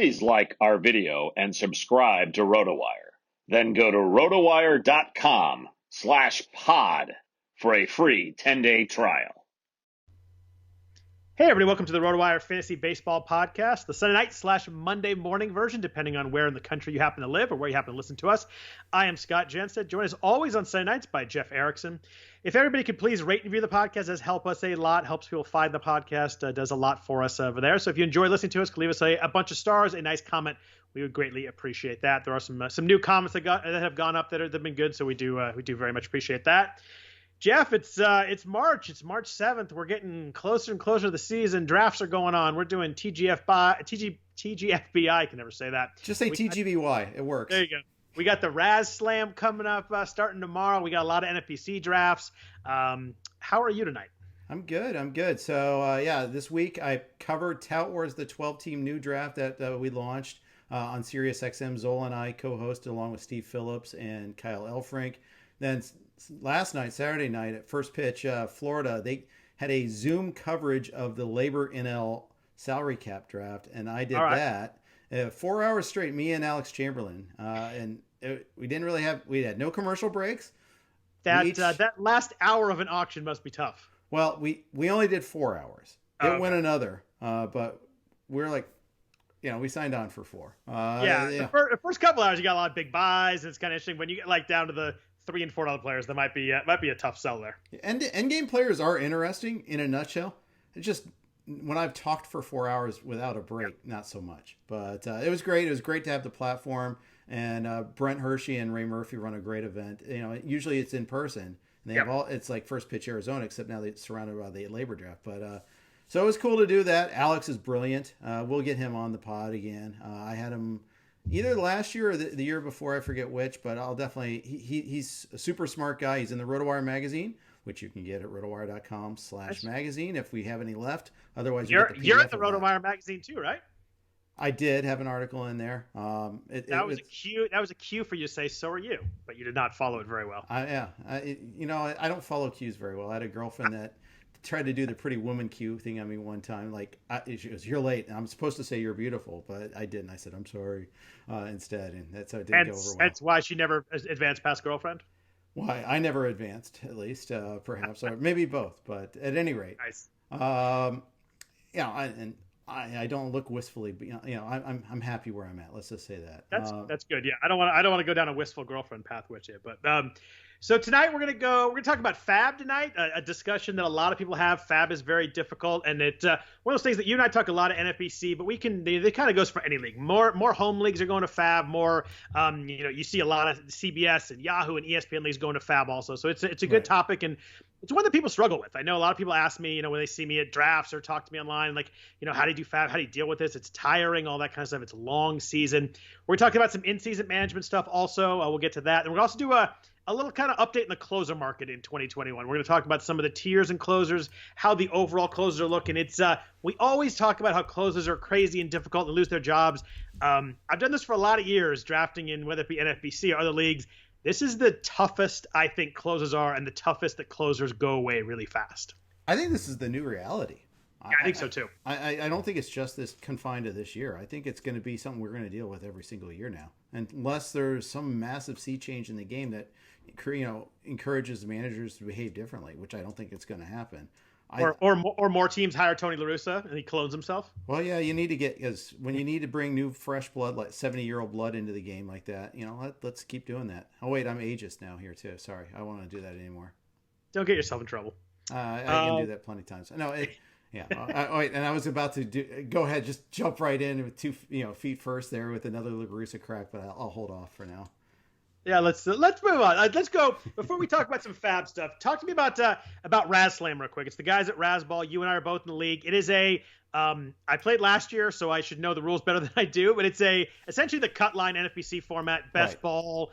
please like our video and subscribe to RotoWire. Then go to rotowire.com/pod for a free 10-day trial. Hey everybody, welcome to the RotoWire Fantasy Baseball Podcast, the Sunday night / Monday morning version, depending on where in the country you happen to live or where you happen to listen to us. I am Scott Jenstad, joined as always on Sunday nights by Jeff Erickson. If everybody could please rate and review the podcast, does help us a lot, helps people find the podcast, does a lot for us over there. So if you enjoy listening to us, leave us a bunch of stars, a nice comment. We would greatly appreciate that. There are some new comments that have gone up that have been good, so we do very much appreciate that. Jeff, it's March. It's March 7th. We're getting closer and closer to the season. Drafts are going on. We're doing TGFBI. I can never say that. Just say TGBY. It works. There you go. We got the Raz Slam coming up starting tomorrow. We got a lot of NFBC drafts. How are you tonight? I'm good. So, this week I covered Tout Wars, the 12-team new draft that we launched on SiriusXM. Zola and I co-hosted along with Steve Phillips and Kyle Elfrink. Then last night, Saturday night at First Pitch, Florida, they had a Zoom coverage of the Labor NL salary cap draft, and I did that 4 hours straight. Me and Alex Chamberlain, we had no commercial breaks. That last hour of an auction must be tough. Well, we only did 4 hours. It went another, but we're like, we signed on for 4. The first couple hours you got a lot of big buys. And it's kind of interesting when you get like down to the $3 and $4 players. That might be a tough sell there. End game players are interesting in a nutshell. It's just when I've talked for 4 hours without a break, not so much. But it was great. It was great to have the platform. And Brent Hershey and Ray Murphy run a great event. Usually it's in person. And they have it's like First Pitch Arizona, except now they're surrounded by the labor draft. But so it was cool to do that. Alex is brilliant. We'll get him on the pod again. I had him either last year or the year before, I forget which, but I'll definitely, he's a super smart guy. He's in the RotoWire magazine, which you can get at rotowire.com/magazine if we have any left. Otherwise, you're at the RotoWire magazine ttoo, right? I did have an article in there. That was a cue for you to say, so are you, but you did not follow it very well. I don't follow cues very well. I had a girlfriend that tried to do the pretty woman cue thing on me one time. Like, she goes, "You're late." And I'm supposed to say you're beautiful, but I didn't. I said, "I'm sorry," instead. And that's how it didn't go over well. That's why she never advanced past girlfriend? Why? I never advanced, at least, perhaps. Or maybe both, but at any rate. Nice. I don't look wistfully, but I'm happy where I'm at. Let's just say that. That's good. Yeah, I don't want to go down a wistful girlfriend path with you, but so tonight we're gonna talk about FAAB tonight. A discussion that a lot of people have. FAAB is very difficult, and it's one of those things that you and I talk a lot of NFBC, but it kind of goes for any league. More home leagues are going to FAAB. More, you see a lot of CBS and Yahoo and ESPN leagues going to FAAB also. So it's a good topic, and it's one that people struggle with. I know a lot of people ask me, when they see me at drafts or talk to me online, like, how do you do FAAB? How do you deal with this? It's tiring, all that kind of stuff. It's a long season. We're talking about some in-season management stuff also. We'll get to that. And we'll also do a little kind of update in the closer market in 2021. We're going to talk about some of the tiers and closers, how the overall closers are looking. It's we always talk about how closers are crazy and difficult to lose their jobs. I've done this for a lot of years, drafting in whether it be NFBC or other leagues. This is the toughest I think closers are, and the toughest that closers go away really fast. I think this is the new reality. Yeah, I think so too. I don't think it's just this confined to this year. I think it's going to be something we're going to deal with every single year now, unless there's some massive sea change in the game that encourages the managers to behave differently, which I don't think it's going to happen. Or more teams hire Tony La Russa and he clones himself. Well, yeah, you need to because when you need to bring new fresh blood, like 70-year-old blood into the game like that, let's keep doing that. Oh wait, I'm ageist now here too. Sorry, I don't want to do that anymore. Don't get yourself in trouble. I can do that plenty of times. No, yeah. Wait, and I was about to go ahead, just jump right in with 2 feet first there with another La Russa crack, but I'll hold off for now. Yeah, let's move on. Let's go. Before we talk about some FAAB stuff, talk to me about Raz Slam real quick. It's the guys at Razball. You and I are both in the league. It is I played last year, so I should know the rules better than I do. But it's essentially the cut line NFBC format, best ball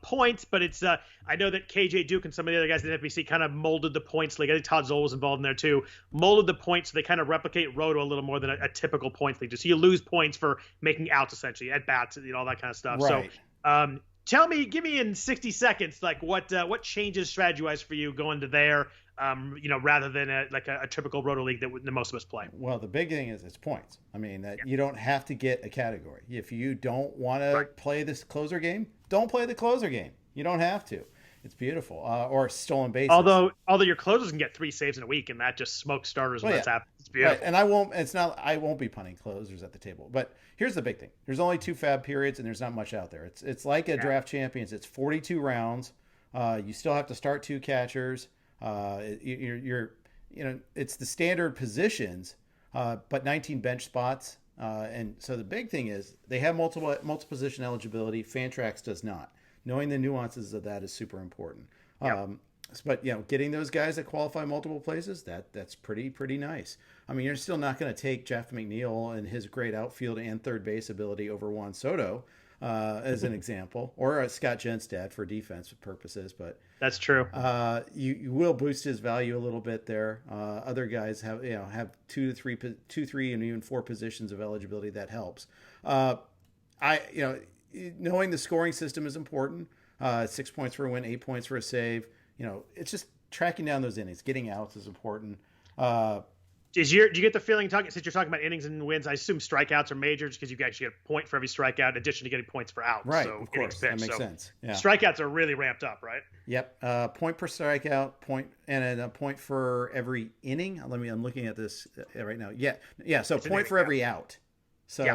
points. But it's I know that KJ Duke and some of the other guys at NFBC kind of molded the points league. I think Todd Zoll was involved in there too. Molded the points so they kind of replicate Roto a little more than a typical points league. So you lose points for making outs essentially at bats, all that kind of stuff. Right. So give me in 60 seconds, like what changes strategy wise for you going to there, rather than a typical roto league that the most of us play. Well, the big thing is it's points. I mean, that you don't have to get a category. If you don't want to play this closer game, don't play the closer game. You don't have to. It's beautiful. Or stolen bases. Although your closers can get 3 saves in a week, and that just smokes starters when that's happening. It's beautiful. Right. And I won't be punting closers at the table. But here's the big thing. There's only 2 FAAB periods, and there's not much out there. It's like a draft champions. It's 42 rounds. You still have to start 2 catchers. It's the standard positions, but 19 bench spots. And so the big thing is they have multiple position eligibility. Fantrax does not. Knowing the nuances of that is super important. But getting those guys that qualify multiple places, that's pretty nice. I mean, you're still not going to take Jeff McNeil and his great outfield and third base ability over Juan Soto as an example, or Scott Jenstad for defense purposes. But that's true. You will boost his value a little bit there. Other guys have 2, 3, and even 4 positions of eligibility. That helps. Knowing the scoring system is important. 6 points for a win, 8 points for a save. It's just tracking down those innings. Getting outs is important. Do you get the feeling, since you're talking about innings and wins, I assume strikeouts are majors because you actually get a point for every strikeout in addition to getting points for outs. Right, so of course. That makes sense. Yeah. Strikeouts are really ramped up, right? Yep. Point per strikeout, and a point for every inning. I'm looking at this right now. Yeah. So point for every out. So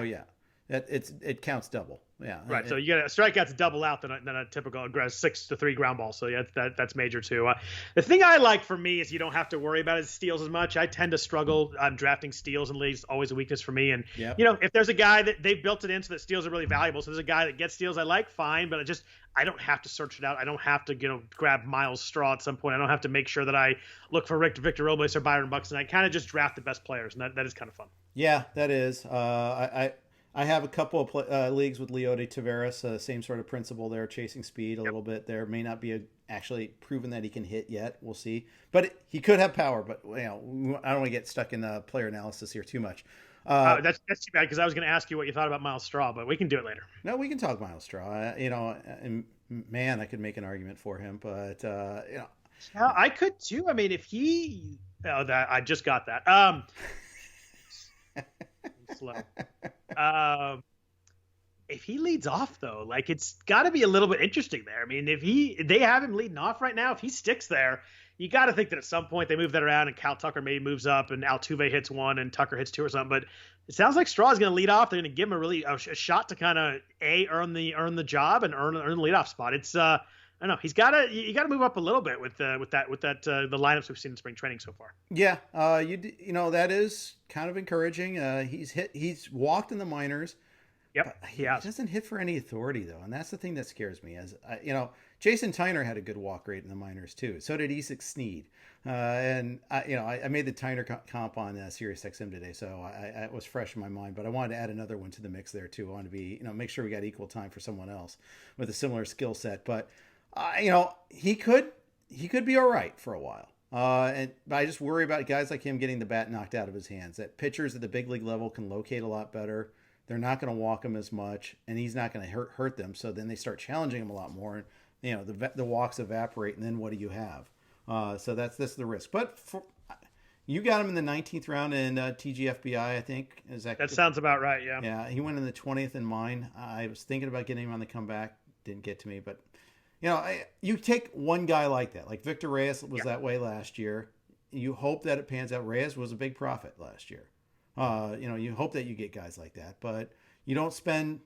it counts double. Yeah. Right. So you get a strikeout's double out than a typical 6-3 ground ball. So that's major too. The thing I like for me is you don't have to worry about his steals as much. I tend to struggle drafting steals in leagues. Always a weakness for me. And if there's a guy that they've built it in so that steals are really valuable. So there's a guy that gets steals I like, fine. But I don't have to search it out. I don't have to grab Miles Straw at some point. I don't have to make sure that I look for Victor Robles or Byron Buxton. I kind of just draft the best players, and that is kind of fun. Yeah, that is. I have a couple of leagues with Leody Taveras, same sort of principle there, chasing speed a little bit there. May not be actually proven that he can hit yet. We'll see. But he could have power, but I don't want to get stuck in the player analysis here too much. That's too bad because I was going to ask you what you thought about Miles Straw, but we can do it later. No, we can talk Miles Straw. And man, I could make an argument for him, but I could too. I mean, if he, I just got that. Slow. If he leads off though, it's got to be a little bit interesting there. I mean, they have him leading off right now, if he sticks there, you got to think that at some point they move that around and Cal Tucker maybe moves up and Altuve hits 1 and Tucker hits 2 or something. But it sounds like Straw is going to lead off. They're going to give him a shot to kind of earn the job and earn the leadoff spot. It's I don't know. You got to move up a little bit with the lineups we've seen in spring training so far. Yeah, that is kind of encouraging. He's walked in the minors. Yep, he doesn't hit for any authority though, and that's the thing that scares me. Jason Tyner had a good walk rate in the minors too. So did Isak Sneed, and I made the Tyner comp on SiriusXM today, so it was fresh in my mind. But I wanted to add another one to the mix there too. I wanted to be make sure we got equal time for someone else with a similar skill set, but. He could be all right for a while. But I just worry about guys like him getting the bat knocked out of his hands. That pitchers at the big league level can locate a lot better. They're not going to walk him as much, and he's not going to hurt them. So then they start challenging him a lot more, and the walks evaporate, and then what do you have? So that's the risk. But you got him in the 19th round in TGFBI, I think. That sounds about right. Yeah. Yeah, he went in the 20th in mine. I was thinking about getting him on the comeback. Didn't get to me, but. You take one guy like that, like Victor Reyes was that way last year. You hope that it pans out. Reyes was a big profit last year. You hope that you get guys like that, but you don't spend,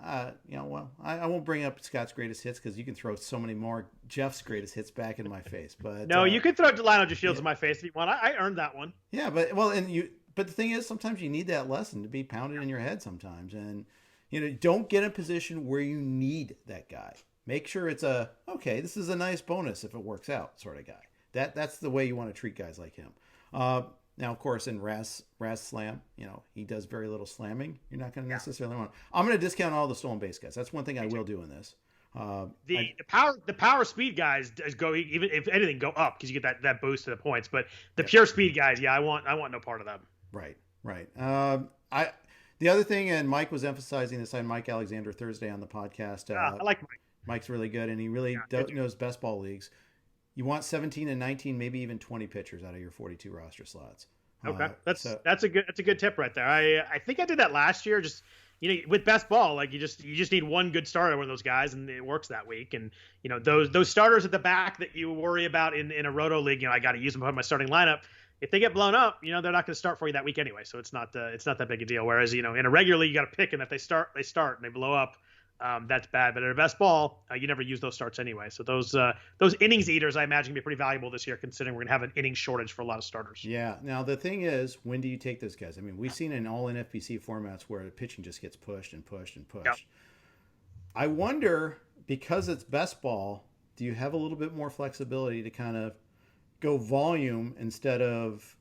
I won't bring up Scott's greatest hits because you can throw so many more Jeff's greatest hits back into my face. But no, you can throw Delino Shields in my face if you want. I earned that one. Yeah, but the thing is, sometimes you need that lesson to be pounded in your head sometimes, and don't get in a position where you need that guy. Make sure it's this is a nice bonus if it works out sort of guy. That's the way you want to treat guys like him. Now, of course, in Raz Slam, he does very little slamming. You're not going to necessarily want to. I'm going to discount all the stolen base guys. That's one thing I will do in this. The power speed guys go, even if anything, go up because you get that boost to the points. But the pure speed guys, I want no part of them. Right. The other thing, and Mike was emphasizing this on Mike Alexander Thursday on the podcast. I like Mike. Mike's really good, and he really knows best ball leagues. You want 17 and 19, maybe even 20 pitchers out of your 42 roster slots. Okay, that's a good tip right there. I think I did that last year. Just with best ball, like you just need one good starter, one of those guys, and it works that week. And those starters at the back that you worry about in a roto league, I got to use them on my starting lineup. If they get blown up, they're not going to start for you that week anyway. So it's not that big a deal. Whereas in a regular league, you got to pick, and if they start and they blow up, that's bad. But at a best ball, you never use those starts anyway. So those innings eaters, I imagine, can be pretty valuable this year, considering we're going to have an inning shortage for a lot of starters. Yeah. Now the thing is, when do you take those guys? I mean, we've seen in all NFBC formats where the pitching just gets pushed and pushed and pushed. Yep. I wonder, because it's best ball, do you have a little bit more flexibility to kind of go volume instead of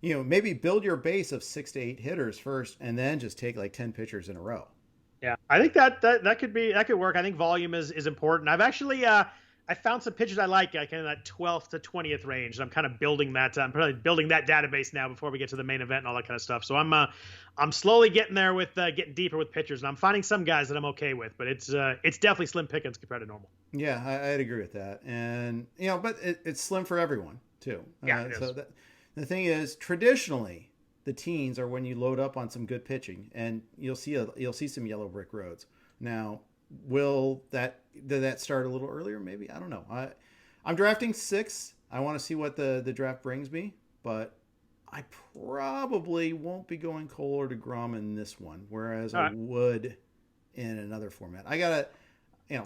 maybe build your base of 6 to 8 hitters first, and then just take like 10 pitchers in a row? Yeah, I think that could work. I think volume is important. I've actually I found some pitchers I like in that 12th to 20th range. I'm kind of building that. I'm probably building that database now before we get to the main event and all that kind of stuff. So I'm slowly getting there with getting deeper with pitchers, and I'm finding some guys that I'm okay with. But it's definitely slim pickings compared to normal. Yeah, I'd agree with that. And but it's slim for everyone too. Yeah, so the thing is, traditionally, the teens are when you load up on some good pitching, and you'll see some yellow brick roads. Now, did that start a little earlier? Maybe, I don't know. I'm drafting 6. I want to see what the draft brings me, but I probably won't be going Cole or DeGrom in this one, whereas I would in another format. I gotta,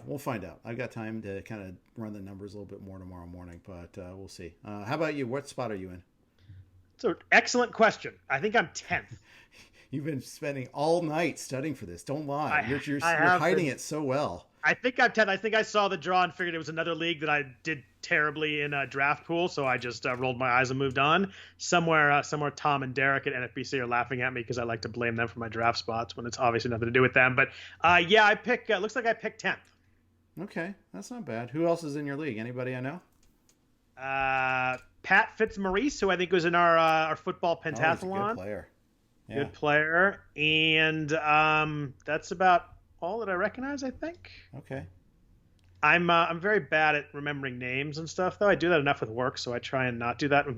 we'll find out. I've got time to kind of run the numbers a little bit more tomorrow morning, but we'll see. How about you? What spot are you in? So excellent question. I think I'm 10th. You've been spending all night studying for this. Don't lie. You're hiding it so well. I think I'm 10th. I think I saw the draw and figured it was another league that I did terribly in a draft pool, so I just rolled my eyes and moved on. Somewhere Tom and Derek at NFBC are laughing at me because I like to blame them for my draft spots when it's obviously nothing to do with them. But yeah, I pick. Looks like I picked 10th. Okay, that's not bad. Who else is in your league? Anybody I know? Pat Fitzmaurice, who I think was in our football pentathlon. Oh, he's a good player. Yeah. Good player, and that's about all that I recognize, I think. Okay. I'm very bad at remembering names and stuff, though. I do that enough with work, so I try and not do that with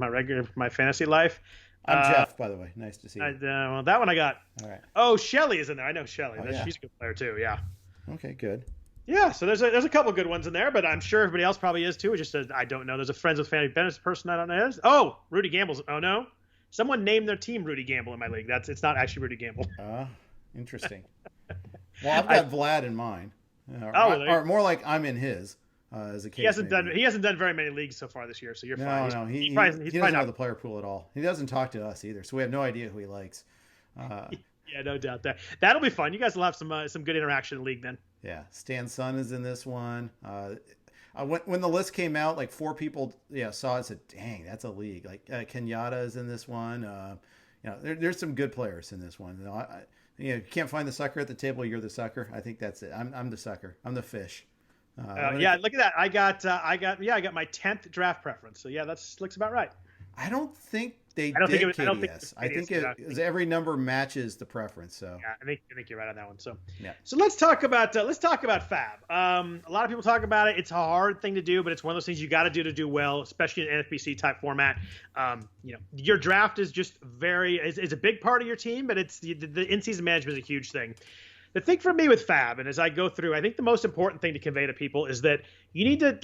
my fantasy life. I'm Jeff, by the way. Nice to see you. Well, that one I got. All right. Oh, Shelly is in there. I know Shelly. Oh, yeah. She's a good player too. Yeah. Okay, good. Yeah, so there's a couple good ones in there, but I'm sure everybody else probably is too. It's just I don't know. There's a Friends with Family Benefits person I don't know is. Oh, Rudy Gamble's. Oh no, someone named their team Rudy Gamble in my league. It's not actually Rudy Gamble. Interesting. Well, I've got Vlad in mine. Or more like I'm in his. As a case, he hasn't done very many leagues so far this year, so you're fine. No, he doesn't know the player pool at all. He doesn't talk to us either, so we have no idea who he likes. Yeah, no doubt that that'll be fun. You guys will have some good interaction in the league then. Yeah, Stan's son is in this one. When the list came out, like 4 people saw it and said, "Dang, that's a league." Like Kenyatta is in this one. There's some good players in this one. You can't find the sucker at the table. You're the sucker. I think that's it. I'm the sucker. I'm the fish. Yeah, look at that. I got my 10th draft preference. So yeah, looks about right. I don't think they did KDS. I think every number matches the preference. So yeah, I think you're right on that one. So yeah. So let's talk about FAAB. A lot of people talk about it. It's a hard thing to do, but it's one of those things you got to do well, especially in an NFBC type format. Your draft is just is a big part of your team, but it's the in-season management is a huge thing. The thing for me with FAAB, and as I go through, I think the most important thing to convey to people is that you need to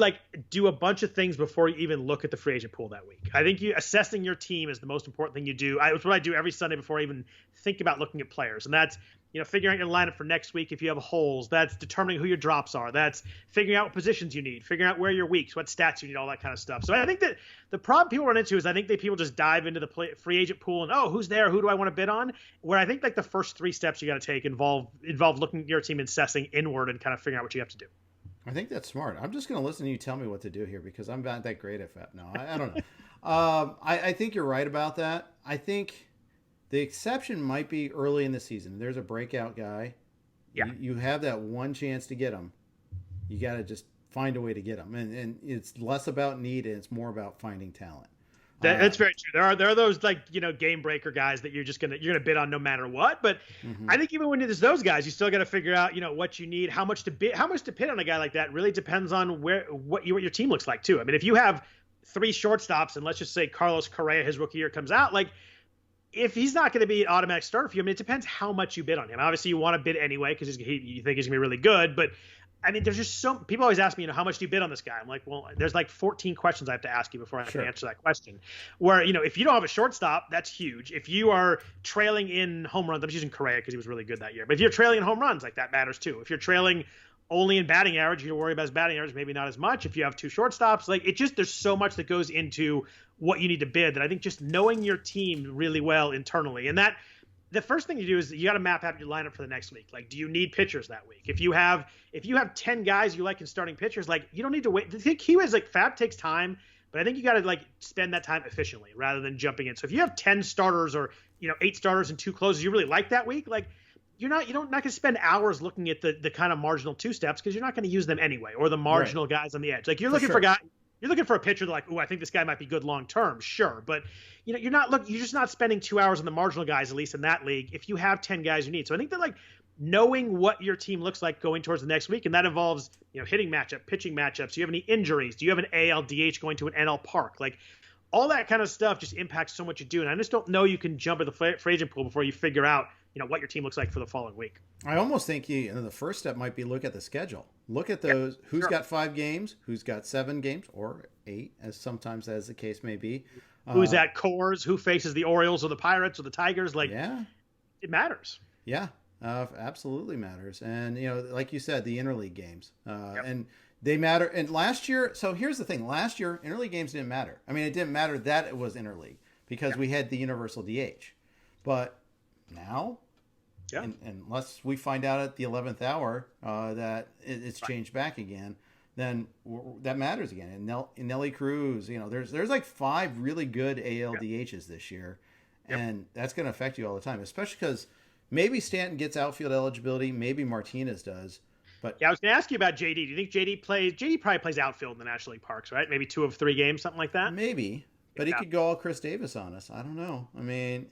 do a bunch of things before you even look at the free agent pool that week. I think assessing your team is the most important thing you do. It's what I do every Sunday before I even think about looking at players, and that's figuring out your lineup for next week if you have holes. That's determining who your drops are. That's figuring out what positions you need, figuring out where your weaks, what stats you need, all that kind of stuff. So I think that the problem people run into is I think that people just dive into the free agent pool and, who's there? Who do I want to bid on? Where I think the first 3 steps you got to take involve looking at your team and assessing inward and kind of figuring out what you have to do. I think that's smart. I'm just going to listen to you tell me what to do here because I'm not that great at FAAB. No, I don't know. I think you're right about that. I think the exception might be early in the season. There's a breakout guy. Yeah. You have that one chance to get him. You got to just find a way to get him. And it's less about need and it's more about finding talent. That's very true. There are those game breaker guys that you're gonna bid on no matter what. But I think even when there's those guys, you still got to figure out what you need, how much to bid on a guy like that. Really depends on what your team looks like too. I mean, if you have 3 shortstops and let's just say Carlos Correa, his rookie year comes out, like if he's not going to be an automatic starter for you, I mean, it depends how much you bid on him. Obviously, you want to bid anyway because you think he's gonna be really good, but I mean, there's just people always ask me, how much do you bid on this guy? I'm like, well, there's like 14 questions I have to ask you before I can answer that question. Where, if you don't have a shortstop, that's huge. If you are trailing in home runs, I'm just using Correa because he was really good that year. But if you're trailing in home runs, like that matters too. If you're trailing only in batting average, you worry about his batting average, maybe not as much. If you have 2 shortstops, like there's so much that goes into what you need to bid that I think just knowing your team really well internally and that. The first thing you do is you got to map out your lineup for the next week. Like, do you need pitchers that week? If you have 10 guys you like in starting pitchers, like you don't need to wait. The key is like FAAB takes time, but I think you got to spend that time efficiently rather than jumping in. So if you have 10 starters or 8 starters and 2 closers you really like that week, like you're not going to spend hours looking at the kind of marginal 2 steps because you're not going to use them anyway, or the marginal guys on the edge. Like you're looking for guys. You're looking for a pitcher like, I think this guy might be good long term, sure, but you're just not spending 2 hours on the marginal guys, at least in that league, if you have 10 guys you need. So I think that knowing what your team looks like going towards the next week, and that involves hitting matchup, pitching matchups. Do you have any injuries? Do you have an AL DH going to an NL park? Like all that kind of stuff just impacts so much you do, and I just don't know you can jump at the free agent pool before you figure out what your team looks like for the following week. I almost think the first step might be look at the schedule. Look at those who's got 5 games, who's got 7 games, or 8, as the case may be. Who's at Coors? Who faces the Orioles or the Pirates or the Tigers? It matters. Yeah, absolutely matters. And like you said, the interleague games, and they matter. And last year, so here's the thing: last year, interleague games didn't matter. I mean, it didn't matter that it was interleague because we had the universal DH. But now. Yeah. Unless we find out at the 11th hour that it's changed back again, then that matters again. And Nelly Cruz, there's like 5 really good ALDHs this year, and that's going to affect you all the time, especially because maybe Stanton gets outfield eligibility, maybe Martinez does. But I was going to ask you about JD. Do you think JD probably plays outfield in the National League parks, right? Maybe 2 of 3 games, something like that? Maybe, but he could go all Chris Davis on us. I don't know. I mean,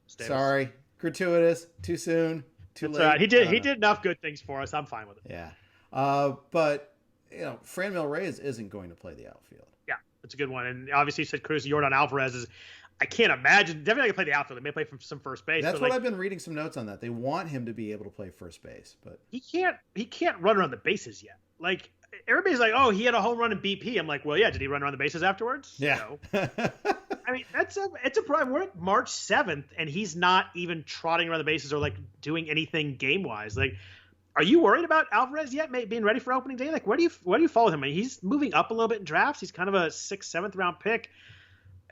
sorry. Gratuitous, too soon, too late. Right. He did enough good things for us. I'm fine with it. Yeah. But Franmil Reyes isn't going to play the outfield. Yeah, that's a good one. And obviously you said Cruz, Jordan Alvarez is, I can't imagine, definitely going to play the outfield. They may play from some first base. That's what I've been reading some notes on that. They want him to be able to play first base, but he can't run around the bases yet. Like everybody's like, oh, he had a home run in BP. I'm like, well, yeah, did he run around the bases afterwards? Yeah. No. I mean, it's a problem. We're at March 7th, and he's not even trotting around the bases or doing anything game wise. Like, are you worried about Alvarez yet? Being ready for opening day? Like, where do you follow him? I mean, he's moving up a little bit in drafts. He's kind of a 6th, 7th round pick.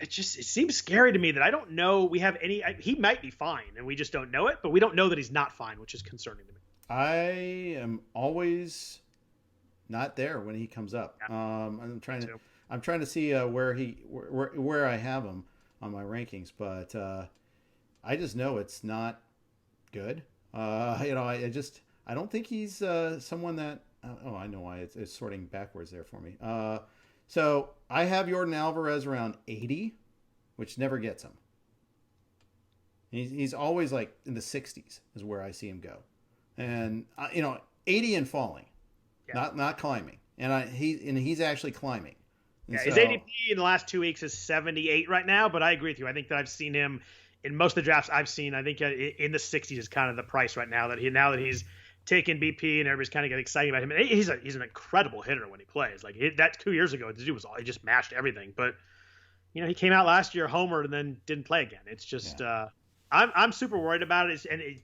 It seems scary to me that I don't know we have any. He might be fine, and we just don't know it. But we don't know that he's not fine, which is concerning to me. I am always not there when he comes up. Yeah. I'm trying to see where I have him on my rankings, but I just know it's not good. I don't think he's someone that. I know why it's sorting backwards there for me. So I have Jordan Alvarez around 80, which never gets him. He's always like in the 60s is where I see him go, and 80 and falling, not climbing, and he's actually climbing. And his ADP in the last 2 weeks is 78 right now, but I agree with you. I think that I've seen him in most of the drafts I've seen. I think in the 60s is kind of the price right now that he's taken BP and everybody's kind of getting excited about him. And he's an incredible hitter when he plays. Like that 2 years ago, the dude he just mashed everything. But he came out last year homered and then didn't play again. It's just I'm super worried about it.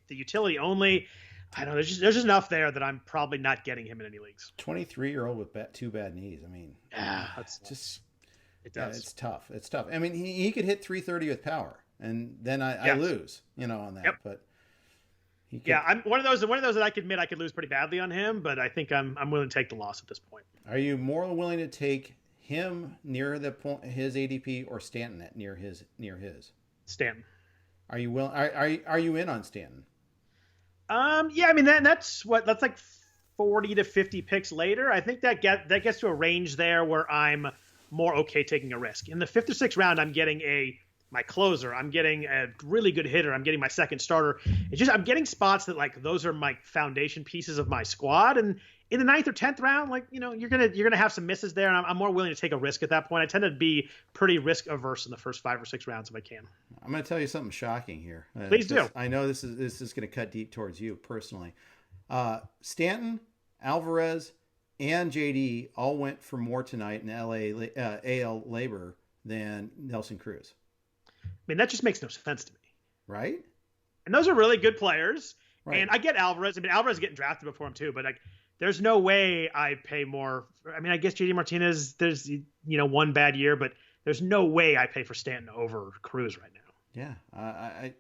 The utility only. I don't know. There's just enough there that I'm probably not getting him in any leagues. 23-year-old with 2 bad knees. I mean, that's just it does. It's tough. It's tough. I mean, he could hit 330 with power, and then I lose, on that. Yep. But I'm one of those that I can admit I could lose pretty badly on him, but I think I'm willing to take the loss at this point. Are you more willing to take him near the point his ADP or Stanton at near his? Stanton. Are you willing? Are you in on Stanton? Yeah, I mean that's like 40 to 50 picks later. I think that gets to a range there where I'm more okay taking a risk. In the 5th or 6th round, I'm getting my closer. I'm getting a really good hitter. I'm getting my second starter. It's just I'm getting spots that like those are my foundation pieces of my squad. And in the 9th or 10th round, like you're gonna have some misses there, and I'm more willing to take a risk at that point. I tend to be pretty risk averse in the first 5 or 6 rounds if I can. I'm going to tell you something shocking here. Please do. I know this is going to cut deep towards you personally. Stanton, Alvarez, and JD all went for more tonight in AL labor than Nelson Cruz. I mean, that just makes no sense to me. Right? And those are really good players. Right. And I get Alvarez. I mean, Alvarez is getting drafted before him too, but like, there's no way I pay more. I mean, I guess JD Martinez, there's, one bad year, but there's no way I pay for Stanton over Cruz right now. Yeah.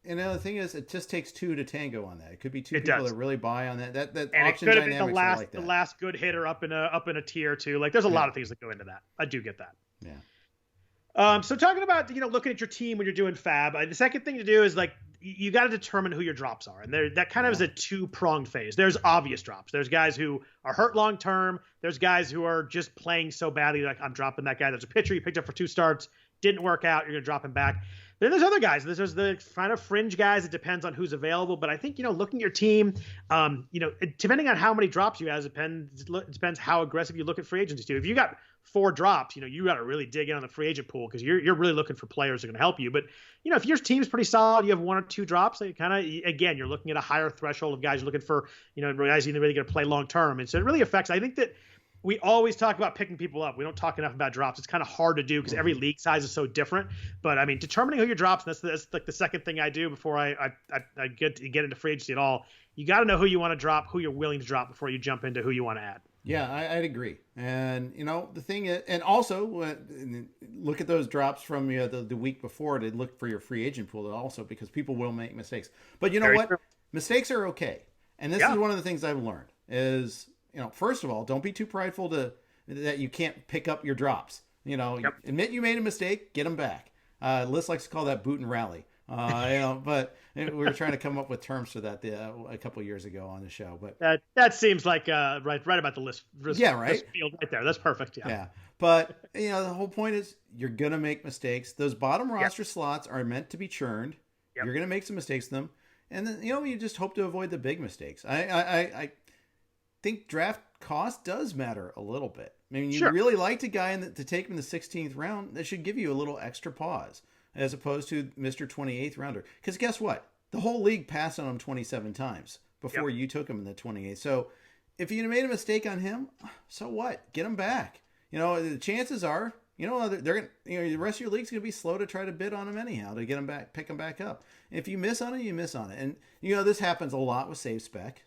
And the thing is, it just takes 2 to tango on that. It could be 2 It people does. that really buy on that. That And auction it could have been dynamics the last good hitter up in a tier too. Like, there's a lot of things that go into that. I do get that. Yeah. So talking about, looking at your team when you're doing FAAB, the second thing to do is like, you got to determine who your drops are. And that kind of is a 2-pronged phase. There's obvious drops. There's guys who are hurt long-term. There's guys who are just playing so badly. Like, I'm dropping that guy. There's a pitcher you picked up for 2 starts. Didn't work out. You're going to drop him back. Then there's other guys. There's the kind of fringe guys. It depends on who's available. But I think, looking at your team, depending on how many drops you have, it depends how aggressive you look at free agency too. If you got 4 drops, you got to really dig in on the free agent pool because you're really looking for players that are going to help you. But, if your team's pretty solid, you have 1 or 2 drops, again, you're looking at a higher threshold of guys. You're looking for, guys you're really going to play long term. And so it really affects. I think that we always talk about picking people up. We don't talk enough about drops. It's kind of hard to do because every league size is so different. But I mean, determining who your drops, that's like the second thing I do before I get into free agency at all. You got to know who you want to drop, who you're willing to drop before you jump into who you want to add. Yeah, I'd agree. And, the thing is, and also look at those drops from the week before to look for your free agent pool also, because people will make mistakes. But you know what? True. Mistakes are okay. And this is one of the things I've learned is, first of all, don't be too prideful that you can't pick up your drops. Admit you made a mistake, get them back. Liz likes to call that boot and rally. But we were trying to come up with terms for that a couple of years ago on the show. But that seems like right about the list. Yeah, right. List field right there. That's perfect. Yeah. But the whole point is you're gonna make mistakes. Those bottom roster slots are meant to be churned. Yep. You're gonna make some mistakes in them, and then you just hope to avoid the big mistakes. I think draft cost does matter a little bit. I mean, you really liked a guy to take him in the 16th round. That should give you a little extra pause, as opposed to Mr. 28th rounder. Because guess what? The whole league passed on him 27 times before you took him in the 28th. So if you made a mistake on him, so what? Get him back. The chances are, they're gonna, the rest of your league's gonna be slow to try to bid on him anyhow to get him back, pick him back up. And if you miss on it, you miss on it. And this happens a lot with save spec.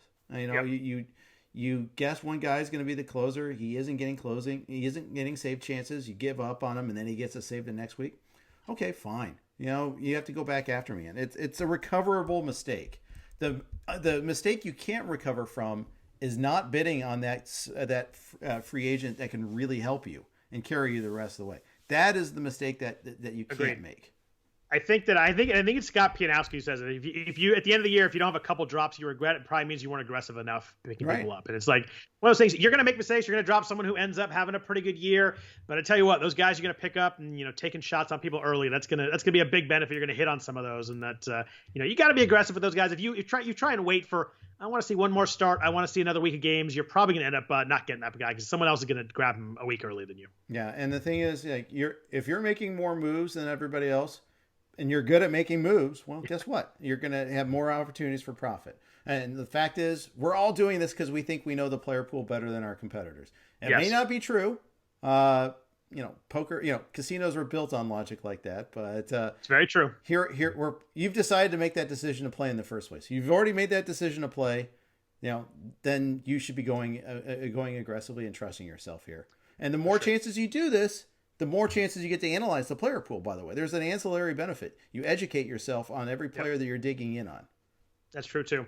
You guess one guy's going to be the closer. He isn't getting closing. He isn't getting save chances. You give up on him, and then he gets a save the next week. Okay, fine. You have to go back after me, and it's a recoverable mistake. The mistake you can't recover from is not bidding on that free agent that can really help you and carry you the rest of the way. That is the mistake that you can't make. I think it's Scott Pianowski who says it. If you at the end of the year, if you don't have a couple drops you regret, it probably means you weren't aggressive enough picking people up. And it's like one of those things. You're going to make mistakes. You're going to drop someone who ends up having a pretty good year. But I tell you what, those guys you're going to pick up and taking shots on people early. That's gonna be a big benefit. You're going to hit on some of those, and that you got to be aggressive with those guys. If you try and wait for, I want to see one more start, I want to see another week of games, you're probably going to end up not getting that guy because someone else is going to grab him a week earlier than you. Yeah, and the thing is, if you're making more moves than everybody else, and you're good at making moves, well, guess what? You're going to have more opportunities for profit. And the fact is, we're all doing this because we think we know the player pool better than our competitors. It may not be true. Poker, casinos were built on logic like that, but it's very true. You've decided to make that decision to play in the first place. You've already made that decision to play. Then you should be going aggressively and trusting yourself here. And the more chances you do this, the more chances you get to analyze the player pool, by the way. There's an ancillary benefit. You educate yourself on every player that you're digging in on. That's true, too.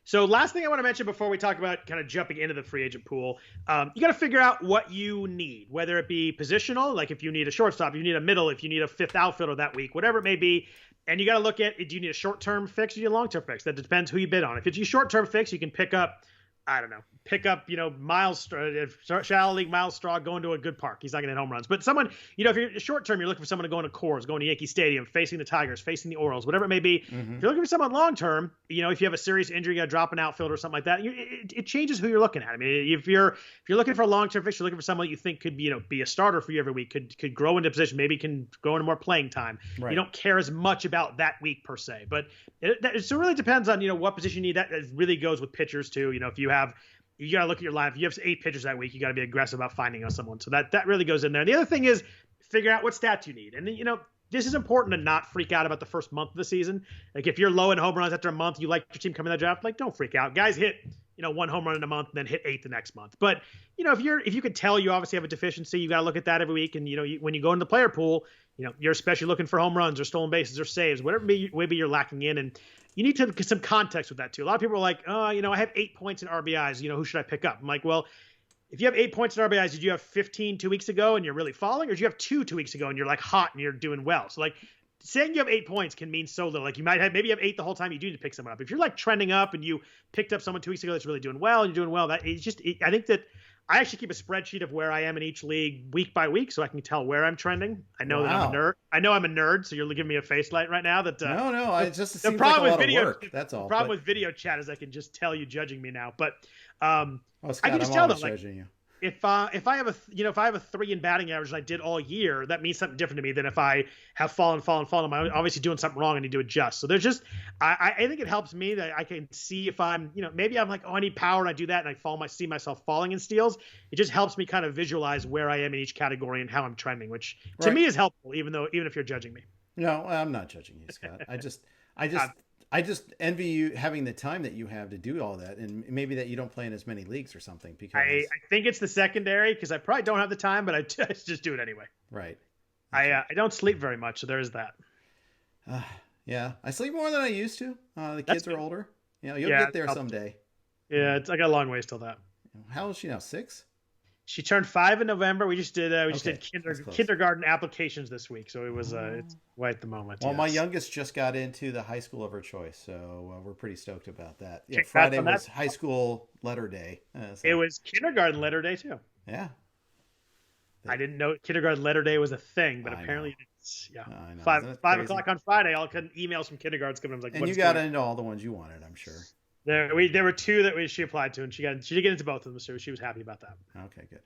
So last thing I want to mention before we talk about kind of jumping into the free agent pool, you got to figure out what you need, whether it be positional, like if you need a shortstop, if you need a middle, if you need a fifth outfielder that week, whatever it may be. And you got to look at, do you need a short-term fix or do you need a long-term fix? That depends who you bid on. If it's your short-term fix, you can pick up I don't know, pick up, shallow league Miles Straw going to a good park. He's not going to hit home runs. But someone, if you're short term, you're looking for someone to go into Coors, going to Yankee Stadium, facing the Tigers, facing the Orioles, whatever it may be. Mm-hmm. If you're looking for someone long term, if you have a serious injury, you got to drop an outfield or something like that, it changes who you're looking at. I mean, if you're looking for a long term fix, you're looking for someone you think could be a starter for you every week, could grow into a position, maybe can go into more playing time. Right. You don't care as much about that week per se, but it really depends on what position you need. That really goes with pitchers too. If you got to look at your lineup. If you have 8 pitchers that week, you got to be aggressive about finding someone. So that really goes in there. And the other thing is figure out what stats you need. And then, this is important to not freak out about the first month of the season. Like if you're low in home runs after a month, you like your team coming in the draft, like don't freak out. Guys hit, 1 home run in a month and then hit 8 the next month. But, if you could tell you obviously have a deficiency, you got to look at that every week. And, when you go in the player pool, you're especially looking for home runs or stolen bases or saves, whatever maybe you're lacking in. And you need to get some context with that too. A lot of people are like, I have 8 points in RBIs. Who should I pick up? I'm like, well, if you have 8 points in RBIs, did you have 15 2 weeks ago and you're really falling? Or did you have 2 weeks ago and you're like hot and you're doing well? So like saying you have 8 points can mean so little. Like maybe you have 8 the whole time, you do need to pick someone up. If you're like trending up and you picked up someone 2 weeks ago that's really doing well and you're doing well, I think that I actually keep a spreadsheet of where I am in each league week by week, so I can tell where I'm trending. I know that I'm a nerd. I know I'm a nerd, so you're giving me a face light right now. That no, it just seems the problem like a with lot video of work. That's all. The problem with video chat is I can just tell you judging me now. But Scott, I can just tell them judging you. If I have a 3 in batting average and I did all year, that means something different to me than if I have fallen. I'm obviously doing something wrong and need to adjust. So there's just I think it helps me that I can see if I'm maybe I'm like, I need power and I do that and I see myself falling in steals. It just helps me kind of visualize where I am in each category and how I'm trending, which to me is helpful, even if you're judging me. No, I'm not judging you, Scott. I just envy you having the time that you have to do all that, and maybe that you don't play in as many leagues or something. Because I think it's the secondary because I probably don't have the time, but I just do it anyway. Right. I don't sleep very much, so there is that. Yeah, I sleep more than I used to. The kids are older. You'll get there someday. Yeah, I got a long ways till that. How old is she now? 6? She turned 5 in November. We just did kindergarten applications this week, so it was it's right at the moment. Well, yes. my youngest just got into the high school of her choice, so we're pretty stoked about that. Yeah, Friday was high school letter day. It was kindergarten letter day too. Yeah, I didn't know kindergarten letter day was a thing, but apparently it's I know. 5 o'clock on Friday. All emails from kindergartens coming. I was like, and you got into all the ones you wanted, I'm sure. There were 2 that she applied to, and she did get into both of them, so she was happy about that. Okay, good.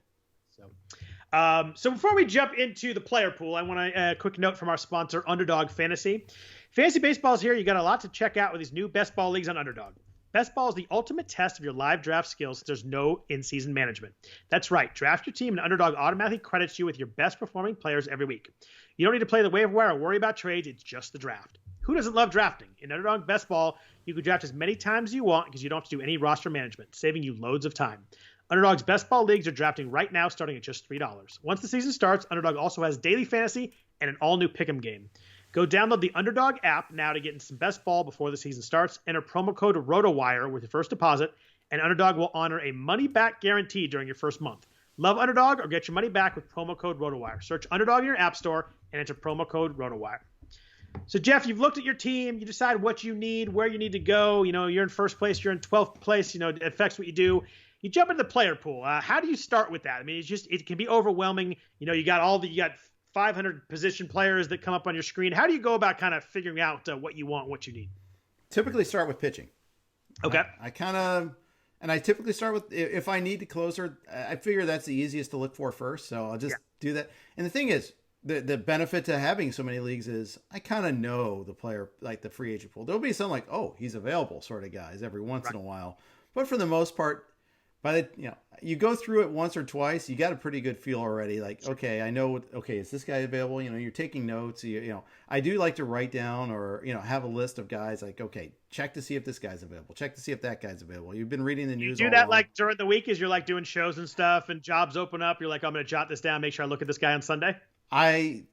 So before we jump into the player pool, I want a quick note from our sponsor, Underdog Fantasy. Fantasy baseball is here. You got a lot to check out with these new best ball leagues on Underdog. Best ball is the ultimate test of your live draft skills since there's no in-season management. That's right. Draft your team, and Underdog automatically credits you with your best performing players every week. You don't need to play the waiver wire or worry about trades. It's just the draft. Who doesn't love drafting? In Underdog Best Ball, you can draft as many times as you want because you don't have to do any roster management, saving you loads of time. Underdog's Best Ball leagues are drafting right now, starting at just $3. Once the season starts, Underdog also has daily fantasy and an all-new pick'em game. Go download the Underdog app now to get into some Best Ball before the season starts. Enter promo code RotoWire with your first deposit, and Underdog will honor a money-back guarantee during your first month. Love Underdog or get your money back with promo code RotoWire. Search Underdog in your app store and enter promo code RotoWire. So, Jeff, you've looked at your team. You decide what you need, where you need to go. You're in first place. You're in 12th place. It affects what you do. You jump into the player pool. How do you start with that? I mean, it can be overwhelming. You got 500 position players that come up on your screen. How do you go about kind of figuring out what you want, what you need? Typically start with pitching. Okay. I typically start with, if I need to closer, I figure that's the easiest to look for first. So I'll just do that. And the thing is, the benefit to having so many leagues is I kind of know the player, like the free agent pool. There'll be some like, oh, he's available sort of guys every once in a while. But for the most part, you go through it once or twice, you got a pretty good feel already. Like, okay, I know, is this guy available? You're taking notes. I do like to write down or, have a list of guys like, okay, check to see if this guy's available. Check to see if that guy's available. You've been reading the news. You do that like during the week as you're like doing shows and stuff and jobs open up. You're like, I'm going to jot this down, make sure I look at this guy on Sunday. I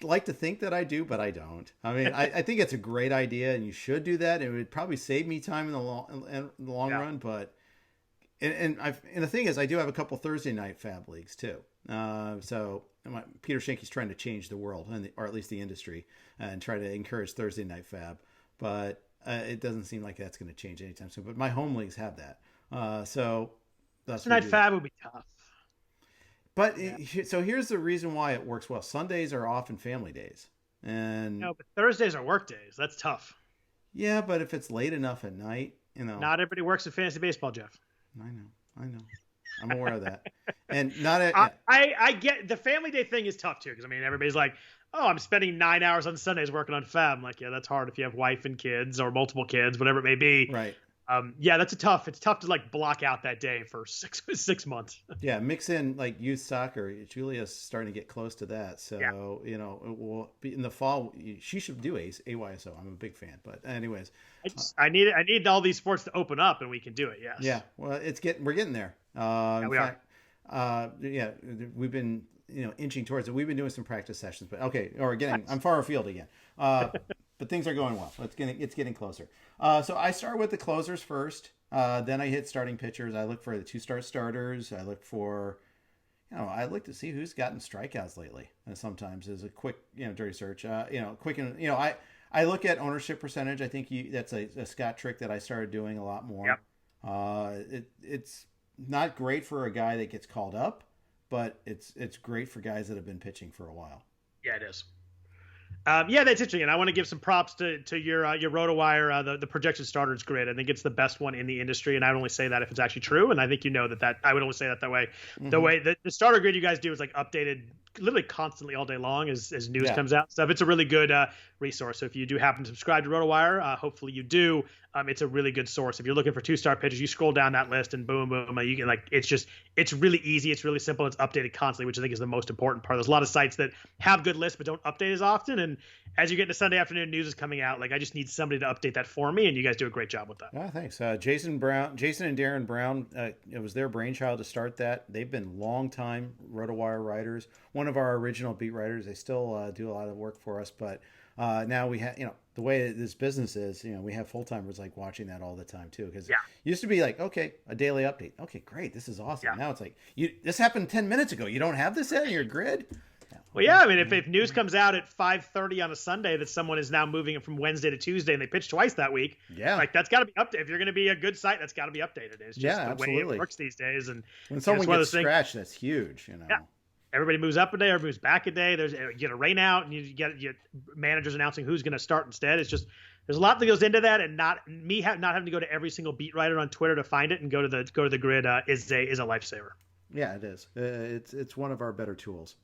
like to think that I do, but I don't. I mean, I think it's a great idea and you should do that. It would probably save me time in the long run, but And the thing is, I do have a couple Thursday night FAAB leagues too. So Peter Schenke's trying to change the world, or at least the industry, and try to encourage Thursday night FAAB. But it doesn't seem like that's going to change anytime soon. But my home leagues have that. So that's Tonight FAAB would be tough. But so here's the reason why it works well. Sundays are often family days, and no, but Thursdays are work days. That's tough. Yeah, but if it's late enough at night, not everybody works in fantasy baseball, Jeff. I know. I'm aware of that. And not I get the family day thing is tough too, because I mean everybody's like, oh, I'm spending 9 hours on Sundays working on FAAB. I'm like, yeah, that's hard if you have wife and kids or multiple kids, whatever it may be. Right. Yeah, it's tough to like block out that day for six months. Yeah, mix in like youth soccer. Julia's starting to get close to that, so it will be in the fall. She should do AYSO. I'm a big fan, but anyways, I need all these sports to open up and we can do it. Yes. Yeah. Well, we're getting there. In fact, we've been inching towards it. We've been doing some practice sessions, but I'm far afield again. But things are going well. It's getting closer. So I start with the closers first. Then I hit starting pitchers. I look for the 2-star starters. I look for, I look to see who's gotten strikeouts lately. And sometimes as a quick, dirty search. I look at ownership percentage. I think that's a Scott trick that I started doing a lot more. Yep. It's not great for a guy that gets called up, but it's great for guys that have been pitching for a while. Yeah, it is. Yeah, that's interesting, and I want to give some props to your RotoWire, the projection starters grid. I think it's the best one in the industry, and I would only say that if it's actually true. And I think that I would only say that way. Mm-hmm. The way the starter grid you guys do is like updated literally constantly all day long as news comes out. So it's a really good resource. So if you do happen to subscribe to RotoWire, hopefully you do. It's a really good source. If you're looking for 2-star pitchers, you scroll down that list and boom, you can it's really easy. It's really simple. It's updated constantly, which I think is the most important part. There's a lot of sites that have good lists but don't update as often. And as you get into Sunday afternoon, news is coming out. Like I just need somebody to update that for me, and you guys do a great job with that. Oh, thanks. Jason and Darren Brown, it was their brainchild to start that. They've been long-time RotoWire writers. One of our original beat writers. They still do a lot of work for us, but now we have, the way this business is, we have full-timers like watching that all the time too. Because it used to be like, okay, a daily update. Okay, great. This is awesome. Yeah. Now it's like, this happened 10 minutes ago. You don't have this in your grid? Well, yeah. I mean, if news comes out at 5:30 on a Sunday that someone is now moving it from Wednesday to Tuesday and they pitch twice that week, like that's got to be updated. If you're going to be a good site, that's got to be updated. It's just the way it works these days. And when someone gets scratched, that's huge. Yeah. Everybody moves up a day, everybody moves back a day. You get a rain out, and you get managers announcing who's going to start instead. It's just there's a lot that goes into that, and not having to go to every single beat writer on Twitter to find it and go to the grid is a lifesaver. Yeah, it is. It's one of our better tools.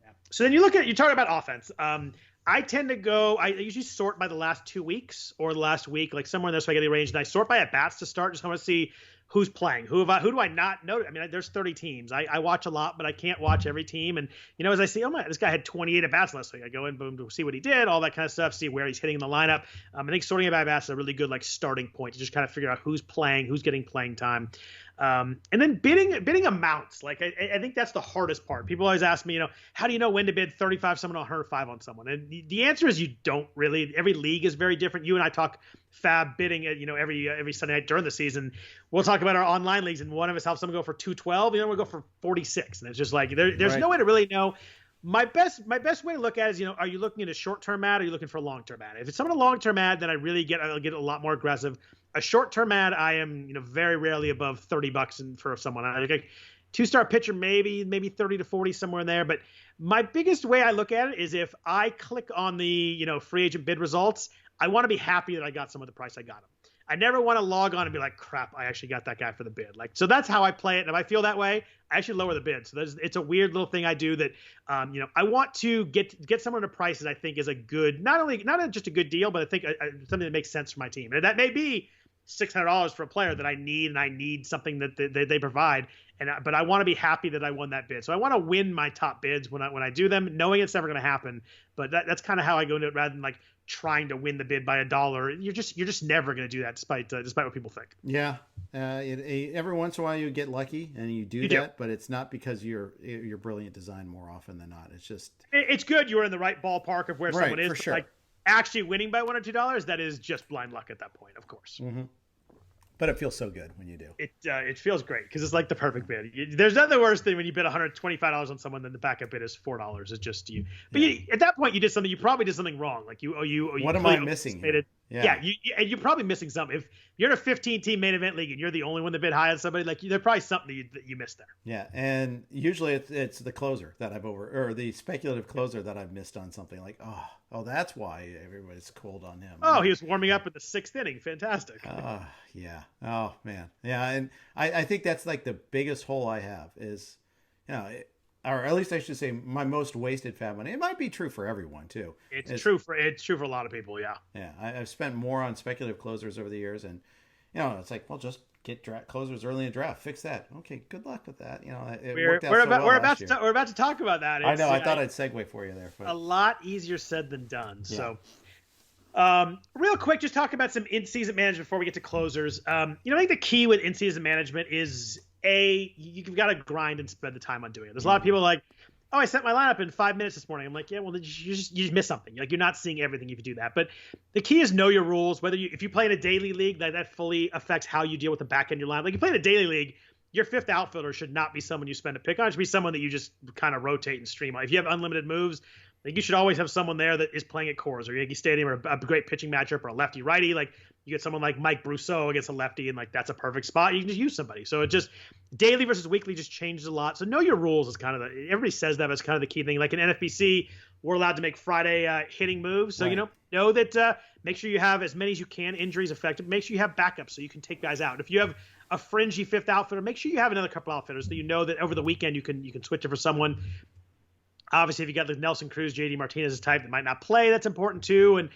Yeah. So then you talk about offense. I tend to go. I usually sort by the last 2 weeks or the last week, like somewhere in there, so I get the range. And I sort by at bats to start. Just want to see who's playing. Who do I not know? I mean, there's 30 teams. I watch a lot, but I can't watch every team. And as I see, this guy had 28 at bats last week. I go in, boom, to see what he did, all that kind of stuff. See where he's hitting in the lineup. I think sorting it by bats is a really good starting point to just kind of figure out who's playing, who's getting playing time. And then bidding amounts. Like I think that's the hardest part. People always ask me, how do you know when to bid 35 someone or 105 on someone? And the answer is you don't really. Every league is very different. You and I talk FAAB bidding every Sunday night during the season. We'll talk about our online leagues, and one of us helps someone go for 212. We'll go for 46, and it's just like there's no way to really know. My best way to look at it is, are you looking at a short-term ad or are you looking for a long-term ad? If it's someone a long-term ad, then I'll get a lot more aggressive. A short-term ad, I am, very rarely above $30 for someone. I think 2-star pitcher, maybe 30 to 40 somewhere in there. But my biggest way I look at it is if I click on the, free agent bid results, I want to be happy that I got some of the price I got him. I never want to log on and be like, crap, I actually got that guy for the bid. So that's how I play it. And if I feel that way, I actually lower the bid. So it's a weird little thing I do that, I want to get someone to prices I think is a good, not just a good deal, but I think something that makes sense for my team. And that may be $600 for a player that I need, and I need something that they provide. But I want to be happy that I won that bid. So I want to win my top bids when I do them, knowing it's never going to happen. But that's kind of how I go into it, rather than trying to win the bid by $1. You're just never going to do that, despite what people think. Yeah, every once in a while you get lucky and you do that, but it's not because you're brilliant design more often than not. It's just it's good you're in the right ballpark of where someone is. For sure. Actually winning by $1 or $2, that is just blind luck at that point, of course. Mm-hmm. But it feels so good when you do. It feels great because it's like the perfect bid. There's nothing worse than when you bid $125 on someone, then the backup bid is $4. It's just you. But at that point, you did something. You probably did something wrong. Like you. What am I missing? Yeah, and you're probably missing something. If you're in a 15-team main event league and you're the only one that bid high on somebody, like there's probably something that you missed there. Yeah, and usually it's the closer that or the speculative closer that I've missed on something. Like, oh, that's why everybody's cold on him. Oh, he was warming up in the 6th inning. Fantastic. Yeah. Oh man. Yeah, and I think that's like the biggest hole I have is, or at least I should say my most wasted FAAB money. It might be true for everyone too. It's true for a lot of people. Yeah. Yeah, I've spent more on speculative closers over the years, and it's like, well, just get closers early in the draft. Fix that. Okay, good luck with that. We're about to talk about that. I know. I thought I'd segue for you there. But. A lot easier said than done. Yeah. So, real quick, just talk about some in-season management before we get to closers. I think the key with in-season management is you've got to grind and spend the time on doing it. There's a lot of people like, oh, I set my lineup in 5 minutes this morning. I'm like, yeah, well, you just missed something. Like, you're not seeing everything if you do that. But the key is know your rules. If you play in a daily league, that fully affects how you deal with the back end of your lineup. Like, you play in a daily league, your 5th outfielder should not be someone you spend a pick on. It should be someone that you just kind of rotate and stream on. If you have unlimited moves, like, you should always have someone there that is playing at Coors or Yankee Stadium or a great pitching matchup or a lefty-righty. Like, you get someone like Mike Brousseau against a lefty, and like that's a perfect spot. You can just use somebody. So it just daily versus weekly just changes a lot. So know your rules is kind of everybody says that, but it's kind of the key thing. Like in NFBC, we're allowed to make Friday hitting moves. So right. Know that make sure you have as many as you can injuries affected. Make sure you have backups so you can take guys out. If you have a fringy 5th outfitter, make sure you have another couple outfitters so you know that over the weekend you can switch it for someone. Obviously, if you got the Nelson Cruz, JD Martinez's type that might not play, that's important too. And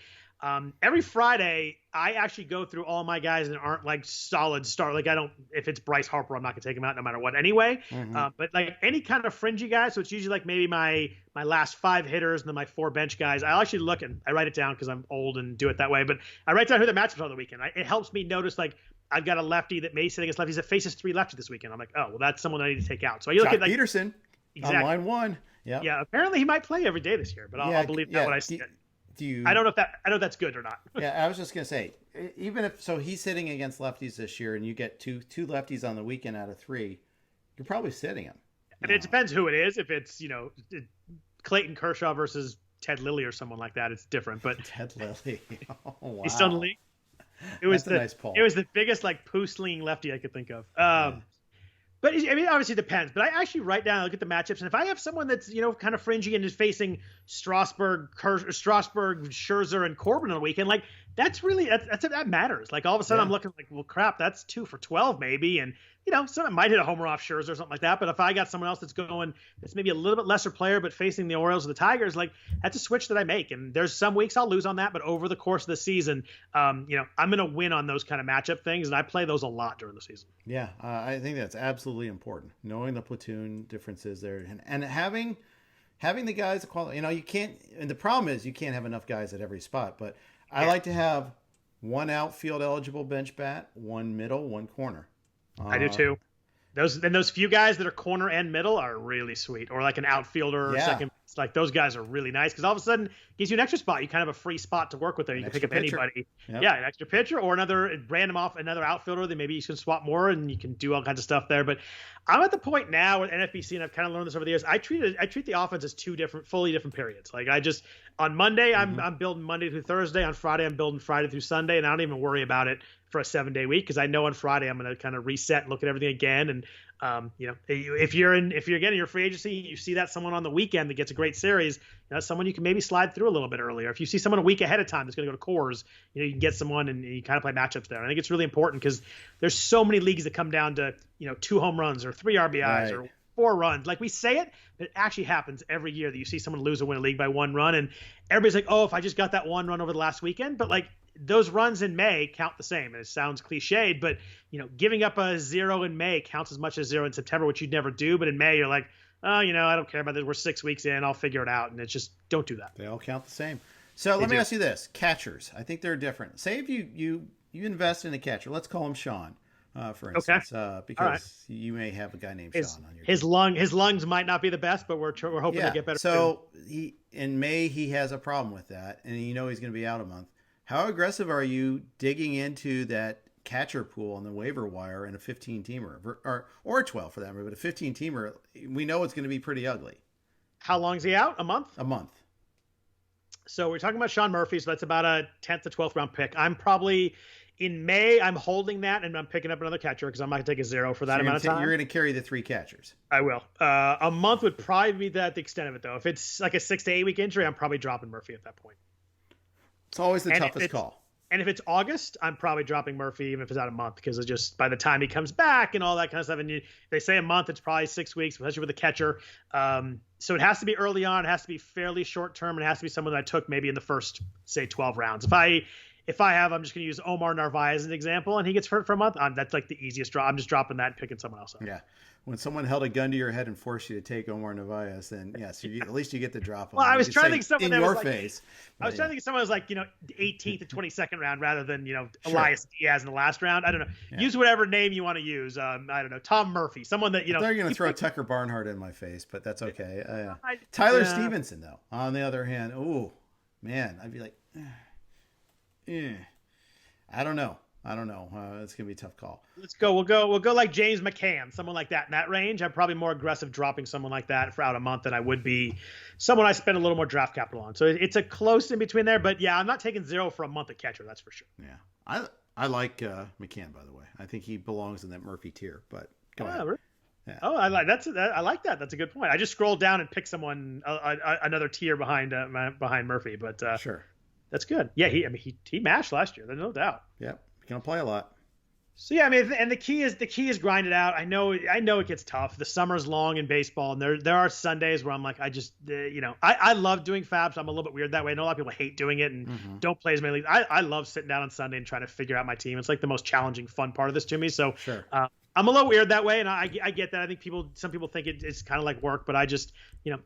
every Friday, I actually go through all my guys that aren't like solid start. Like if it's Bryce Harper, I'm not gonna take him out no matter what anyway. Mm-hmm. But like any kind of fringy guy, so it's usually like maybe my last 5 hitters and then my 4 bench guys. I'll actually look and I write it down because I'm old and do it that way. But I write down who the matchups are on the weekend. It helps me notice like I've got a lefty that may sit against lefties that faces 3 lefties this weekend. I'm like, oh well, that's someone I need to take out. So you look at like Peterson exactly. on line 1. Yeah. Apparently he might play every day this year, but I'll believe that when I see it. I don't know if that's good or not. Yeah, I was just gonna say, even if he's sitting against lefties this year, and you get two lefties on the weekend out of 3, you're probably sitting him. I mean, it depends who it is. If it's Clayton Kershaw versus Ted Lilly or someone like that, it's different. But Ted Lilly, oh wow, he's still in the league. It was nice pull. It was the biggest like poo-slinging lefty I could think of. But I mean, obviously it depends. But I actually write down, look at the matchups, and if I have someone that's kind of fringy and is facing Strasburg, Scherzer, and Corbin on the weekend, like that matters. Like all of a sudden I'm looking like, well, crap, that's 2 for 12 maybe, and someone might hit a homer off Scherzer or something like that. But if I got someone else that's maybe a little bit lesser player but facing the Orioles or the Tigers, like that's a switch that I make. And there's some weeks I'll lose on that, but over the course of the season, I'm going to win on those kind of matchup things, and I play those a lot during the season. Yeah, I think that's absolutely important. Knowing the platoon differences there, and having the guys quality. You can't. And the problem is you can't have enough guys at every spot. But I like to have 1 outfield eligible bench bat, 1 middle, 1 corner. I do too. Those few guys that are corner and middle are really sweet, or like an outfielder or second. It's like those guys are really nice because all of a sudden it gives you an extra spot. You kind of have a free spot to work with there. You can pick up anybody. Yep. Yeah, an extra pitcher or another another outfielder that maybe you can swap more and you can do all kinds of stuff there. But I'm at the point now with NFBC, and I've kind of learned this over the years. I treat the offense as 2 fully different periods. Like on Monday I'm building Monday through Thursday. On Friday I'm building Friday through Sunday, and I don't even worry about it for a 7-day week because I know on Friday I'm going to kind of reset and look at everything again. And if you're getting your free agency, you see that someone on the weekend that gets a great series, that's someone you can maybe slide through a little bit earlier. If you see someone a week ahead of time that's going to go to Coors, you can get someone and you kind of play matchups there. I think it's really important because there's so many leagues that come down to 2 home runs or 3 RBIs or 4 runs. Like we say it, but it actually happens every year that you see someone lose or win a league by 1 run, and everybody's like, oh, if I just got that 1 run over the last weekend. But like those runs in May count the same. And it sounds cliched, but giving up a 0 in May counts as much as 0 in September, which you'd never do. But in May, you're like, oh, I don't care about this. We're 6 weeks in. I'll figure it out. And it's just, don't do that. They all count the same. So let me ask you this. Catchers. I think they're different. Say if you invest in a catcher, let's call him Sean, for instance, because you may have a guy named Sean on your team. His lungs might not be the best, but we're hoping to get better. So in May, he has a problem with that, and he's going to be out a month. How aggressive are you digging into that catcher pool on the waiver wire in a 15-teamer or a 12 for that matter, but a 15-teamer? We know it's going to be pretty ugly. How long is he out? A month? A month. So we're talking about Sean Murphy. So that's about a 10th to 12th round pick. I'm probably in May. I'm holding that and I'm picking up another catcher because I'm not going to take a 0 for that amount of time. You're going to carry the 3 catchers. I will. A month would probably be the extent of it, though. If it's like a 6 to 8 week injury, I'm probably dropping Murphy at that point. It's always the toughest call. And if it's August, I'm probably dropping Murphy even if it's out a month because it's just by the time he comes back and all that kind of stuff. And they say a month, it's probably 6 weeks, especially with a catcher. So it has to be early on. It has to be fairly short term. It has to be someone that I took maybe in the first, say, 12 rounds. If I have, I'm just going to use Omar Narvaez as an example, and he gets hurt for a month. That's like the easiest drop. I'm just dropping that and picking someone else up. Yeah. When someone held a gun to your head and forced you to take Omar Narvaez, then yes, at least you get the drop. Well, I was trying to think someone in that your was like, face. I was trying to think someone was like, 18th to 22nd round rather than, Elias Diaz in the last round. I don't know. Yeah. Use whatever name you want to use. I don't know. Tom Murphy, someone that, They're going to throw Tucker Barnhart in my face, but that's okay. Tyler Stevenson, though, on the other hand, oh, man, I'd be like, I don't know. It's gonna be a tough call. Let's go. We'll go like James McCann, someone like that in that range. I'm probably more aggressive dropping someone like that for out a month than I would be someone I spend a little more draft capital on. So it's a close in between there. But yeah, I'm not taking 0 for a month at catcher. That's for sure. Yeah, I like McCann, by the way. I think he belongs in that Murphy tier. But go ahead. Really? Yeah. Oh, I like that. That's a good point. I just scrolled down and picked someone another tier behind Murphy. But sure, that's good. Yeah, he mashed last year. There's no doubt. Yep. Going to play a lot. So yeah, I mean, and the key is grind it out. I know it gets tough. The summer's long in baseball, and there are Sundays where I'm like, I love doing FAABs. I'm a little bit weird that way. I know a lot of people hate doing it and don't play as many leagues. I love sitting down on Sunday and trying to figure out my team. It's like the most challenging, fun part of this to me. So sure. I'm a little weird that way, and I get that. I think some people think it's kind of like work, but I just,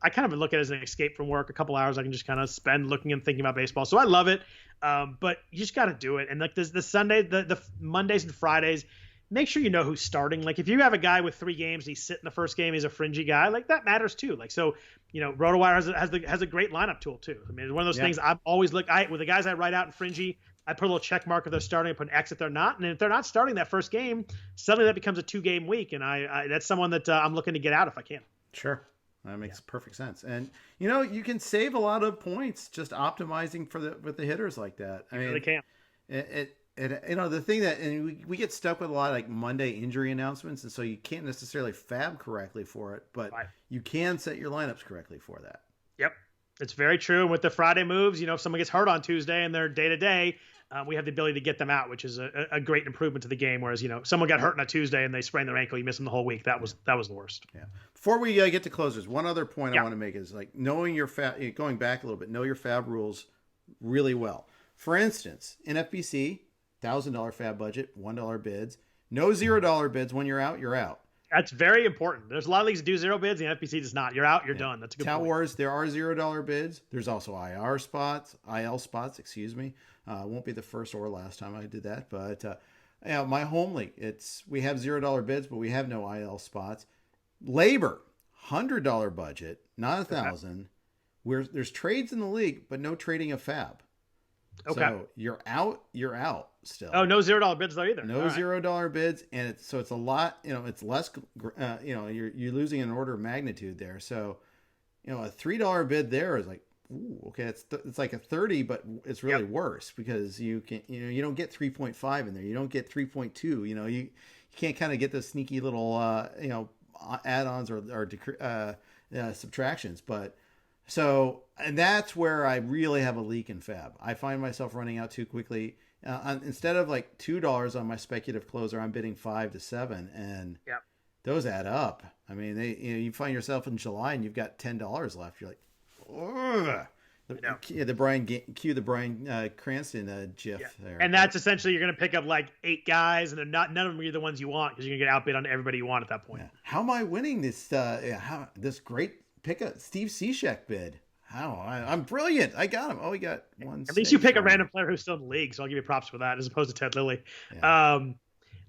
I kind of look at it as an escape from work. A couple hours I can just kind of spend looking and thinking about baseball. So I love it, but you just got to do it. And like the Sunday, the Mondays and Fridays, make sure you know who's starting. Like if you have a guy with 3 games, and he's sitting the first game, he's a fringy guy. Like that matters too. Like so, RotoWire has a great lineup tool too. I mean, it's one of those things I'm always with the guys I write out in fringy. I put a little check mark if they're starting, I put an X if they're not. And if they're not starting that first game, suddenly that becomes a 2-game week. And I that's someone that I'm looking to get out if I can. Sure. That makes perfect sense. And, you can save a lot of points just optimizing with the hitters like that. I mean, really can. The thing that, and we get stuck with a lot of like Monday injury announcements. And so you can't necessarily FAAB correctly for it, but you can set your lineups correctly for that. Yep. It's very true. And with the Friday moves, if someone gets hurt on Tuesday and they're day to day, we have the ability to get them out, which is a great improvement to the game. Whereas, someone got hurt on a Tuesday and they sprained their ankle, you miss them the whole week. That was the worst. Yeah. Before we get to closers, one other point I want to make is like knowing your FAAB, going back a little bit, know your FAAB rules really well. For instance, in FBC, $1,000 FAAB budget, $1 bids, no $0 bids. When you're out, you're out. That's very important. There's a lot of leagues that do 0 bids, and the FPC does not. You're out, you're done. That's a good Tout point. Wars, there are $0 bids. There's also IL spots, excuse me. Won't be the first or last time I did that, but my home league, we have $0 bids, but we have no IL spots. Labor, $100 budget, not $1,000. There's trades in the league, but no trading of FAAB. Okay. So you're out still. Oh, no $0 bids though either. No $0 bids, and it's a lot. It's less. You're losing an order of magnitude there. So, a $3 bid there is like, ooh, okay, it's like a 30, but it's really worse because you don't get 3.5 in there. You don't get 3.2. You can't kind of get those sneaky little add-ons or subtractions, but. So, and that's where I really have a leak in FAAB. I find myself running out too quickly. Instead of like $2 on my speculative closer, I'm bidding 5 to 7, and those add up. I mean, you find yourself in July and you've got $10 left. You're like, ugh. The Brian Cranston GIF there. And that's essentially you're going to pick up like 8 guys, and none of them are the ones you want because you're going to get outbid on everybody you want at that point. Yeah. How am I winning this? This great. Pick a Steve Cishek bid. I'm brilliant. I got him. Oh, he got one. At least you pick a random player who's still in the league, so I'll give you props for that as opposed to Ted Lilly. Yeah.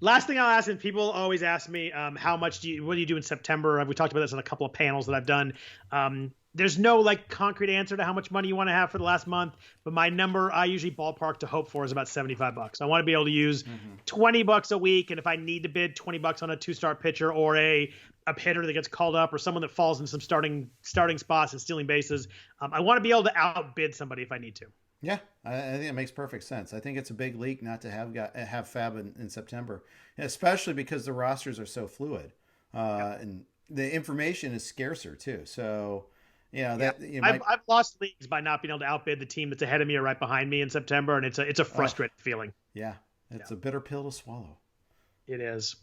Last thing I'll ask, and people always ask me, what do you do in September? We talked about this on a couple of panels that I've done. there's no like concrete answer to how much money you want to have for the last month, but my number I usually ballpark to hope for is about $75. I want to be able to use $20 a week, and if I need to bid $20 on a 2-start pitcher or a hitter that gets called up or someone that falls in some starting spots and stealing bases, I want to be able to outbid somebody if I need to. Yeah, I think it makes perfect sense. I think it's a big leak not to have FAAB in September, especially because the rosters are so fluid, and the information is scarcer too. So, I've lost leagues by not being able to outbid the team that's ahead of me or right behind me in September, and it's a frustrating feeling. Yeah, it's a bitter pill to swallow. It is.